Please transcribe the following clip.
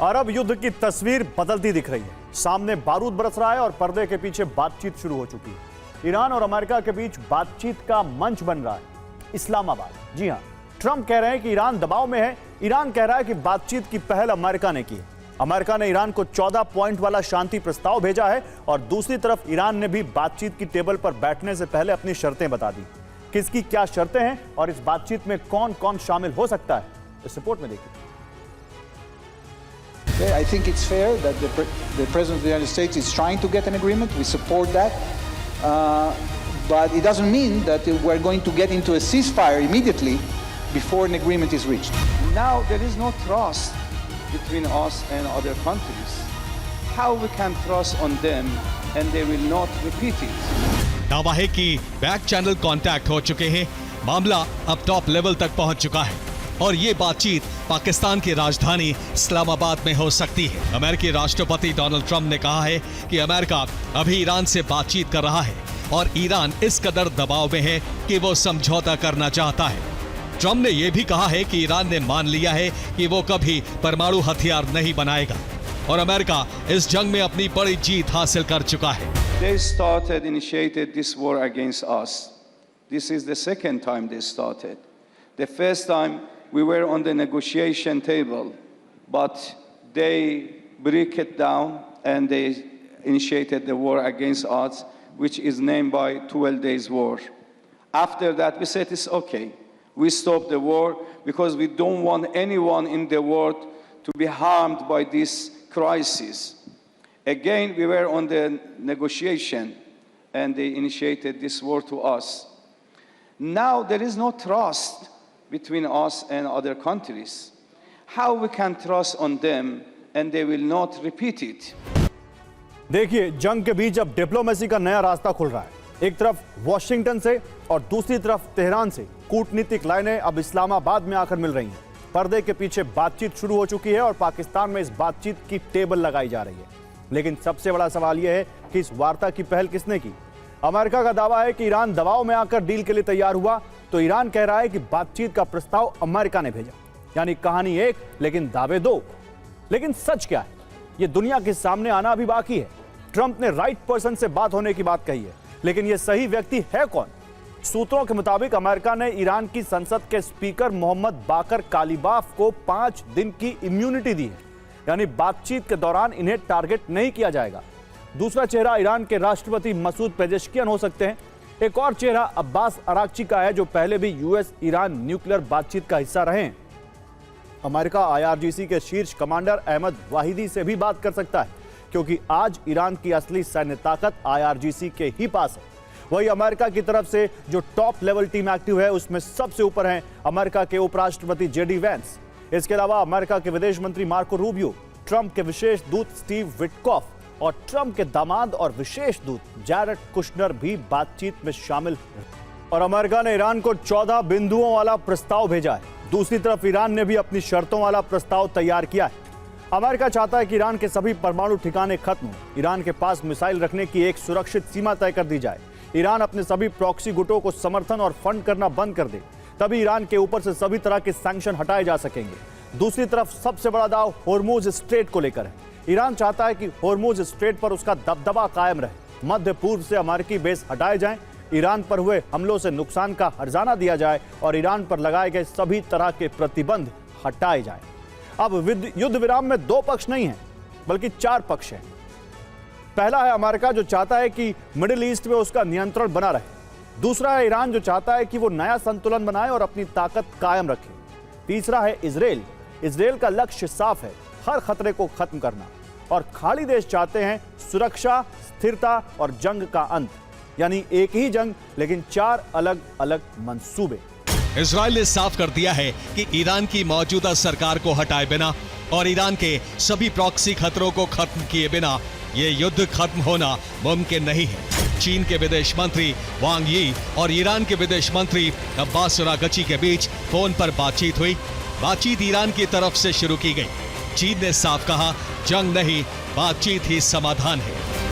अरब युद्ध की तस्वीर बदलती दिख रही है। सामने बारूद बरस रहा है और पर्दे के पीछे बातचीत शुरू हो चुकी है। ईरान और अमेरिका के बीच बातचीत का मंच बन रहा है इस्लामाबाद। जी हां, ट्रंप कह रहे हैं कि ईरान दबाव में है। ईरान कह रहा है कि बातचीत की पहल अमेरिका ने की है। अमेरिका ने ईरान को 14 पॉइंट वाला शांति प्रस्ताव भेजा है और दूसरी तरफ ईरान ने भी बातचीत की टेबल पर बैठने से पहले अपनी शर्तें बता दी। किसकी क्या शर्तें हैं और इस बातचीत में कौन कौन शामिल हो सकता है, इस रिपोर्ट में देखिए। I think it's fair that the President of the United States is trying to get an agreement. We support that. But it doesn't mean that we're going to get into a ceasefire immediately before an agreement is reached. Now there is no trust between us and other countries. How we can trust on them and they will not repeat it? दावा है कि back channel contact हो चुके हैं। मामला अब top level तक पहुंच चुका है और ये बातचीत पाकिस्तान की राजधानी इस्लामाबाद में हो सकती है। अमेरिकी राष्ट्रपति डोनाल्ड ट्रंप ने कहा है कि अमेरिका अभी ईरान से बातचीत कर रहा है और ईरान इस कदर दबाव में है कि वो समझौता करना चाहता है। ट्रंप ने यह भी कहा है कि ईरान ने मान लिया है कि वो कभी परमाणु हथियार नहीं बनाएगा और अमेरिका इस जंग में अपनी बड़ी जीत हासिल कर चुका है। They initiated this war against us. This is the second time they started. The first time we were on the negotiation table, but they break it down and they initiated the war against us, which is named by 12 Days War. After that, we said it's okay. We stopped the war because we don't want anyone in the world to be harmed by this crisis. Again, we were on the negotiation and they initiated this war to us. Now there is no trust between us and other countries. How we can trust on them and they will not repeat it? देखिए, जंग के बीच अब diplomacy का नया रास्ता खुल रहा है। एक तरफ वॉशिंगटन से और दूसरी तरफ तेहरान से कूटनीतिक लाइनें अब इस्लामाबाद में आकर मिल रही हैं। पर्दे के पीछे बातचीत शुरू हो चुकी है और पाकिस्तान में इस बातचीत की टेबल लगाई जा रही है। लेकिन सबसे बड़ा सवाल यह है कि इस वार्ता की पहल किसने की। अमेरिका का दावा है कि ईरान दबाव में आकर डील के लिए तैयार हुआ, तो ईरान कह रहा है कि बातचीत का प्रस्ताव अमेरिका ने भेजा। यानी कहानी एक लेकिन दावे दो। लेकिन सच क्या है, यह दुनिया के सामने आना अभी बाकी है। ट्रंप ने राइट पर्सन से बात होने की बात कही है, लेकिन यह सही व्यक्ति है कौन? सूत्रों के मुताबिक अमेरिका ने ईरान की संसद के स्पीकर मोहम्मद बाकर कालिबाफ को 5 दिन की इम्यूनिटी दी है। यानी बातचीत के दौरान इन्हें टारगेट नहीं किया जाएगा। दूसरा चेहरा ईरान के राष्ट्रपति मसूद पेजेश्कियान हो सकते हैं। एक और चेहरा अब्बास अराक्ची का है, जो पहले भी यूएस ईरान न्यूक्लियर बातचीत का हिस्सा रहे हैं। अमेरिका आईआरजीसी के शीर्ष कमांडर अहमद वाहिदी से भी बात कर सकता है, क्योंकि आज ईरान की असली सैन्य ताकत आईआरजीसी के ही पास है। वही अमेरिका की तरफ से जो टॉप लेवल टीम एक्टिव है, उसमें सबसे ऊपर हैं अमेरिका के उपराष्ट्रपति जेडी वेंस। इसके अलावा अमेरिका के विदेश मंत्री मार्को रूबियो, ट्रंप के विशेष दूत स्टीव विटकॉफ और ट्रंप के दामाद और विशेष दूत जैरेड कुशनर भी बातचीत में शामिल हैं। और अमेरिका ने ईरान को 14 बिंदुओं वाला प्रस्ताव भेजा है। दूसरी तरफ ईरान ने भी अपनी शर्तों वाला प्रस्ताव तैयार किया है। अमेरिका चाहता है कि ईरान के सभी परमाणु ठिकाने खत्म हो, ईरान के पास मिसाइल रखने की एक सुरक्षित सीमा तय कर दी जाए, ईरान अपने सभी प्रॉक्सी गुटों को समर्थन और फंड करना बंद कर दे, तभी ईरान के ऊपर से सभी तरह के सैंक्शन हटाए जा सकेंगे। दूसरी तरफ सबसे बड़ा दाव होर्मुज स्ट्रेट को लेकर है। ईरान चाहता है कि होर्मुज स्ट्रेट पर उसका दबदबा कायम रहे, मध्य पूर्व से अमेरिकी बेस हटाए जाएं, ईरान पर हुए हमलों से नुकसान का हर्जाना दिया जाए और ईरान पर लगाए गए सभी तरह के प्रतिबंध हटाए जाएं। अब युद्ध विराम में 2 पक्ष नहीं हैं, बल्कि 4 पक्ष हैं। पहला है अमेरिका, जो चाहता है कि मिडिल ईस्ट में उसका नियंत्रण बना रहे। दूसरा है ईरान, जो चाहता है कि वो नया संतुलन बनाए और अपनी ताकत कायम रखे। तीसरा है इजराइल। इजराइल का लक्ष्य साफ है, हर खतरे को खत्म करना। और खाड़ी देश चाहते हैं सुरक्षा, स्थिरता और जंग का अंत। यानी एक ही जंग, लेकिन 4 अलग अलग मंसूबे। इजराइल ने साफ कर दिया है कि ईरान की मौजूदा सरकार को हटाए बिना और ईरान के सभी प्रॉक्सी खतरों को खत्म किए बिना ये युद्ध खत्म होना मुमकिन नहीं है। चीन के विदेश मंत्री वांग यी और ईरान के विदेश मंत्री अब्बास अरागची के बीच फोन पर बातचीत हुई। बातचीत ईरान की तरफ से शुरू की गई। चीन ने साफ कहा, जंग नहीं, बातचीत ही समाधान है।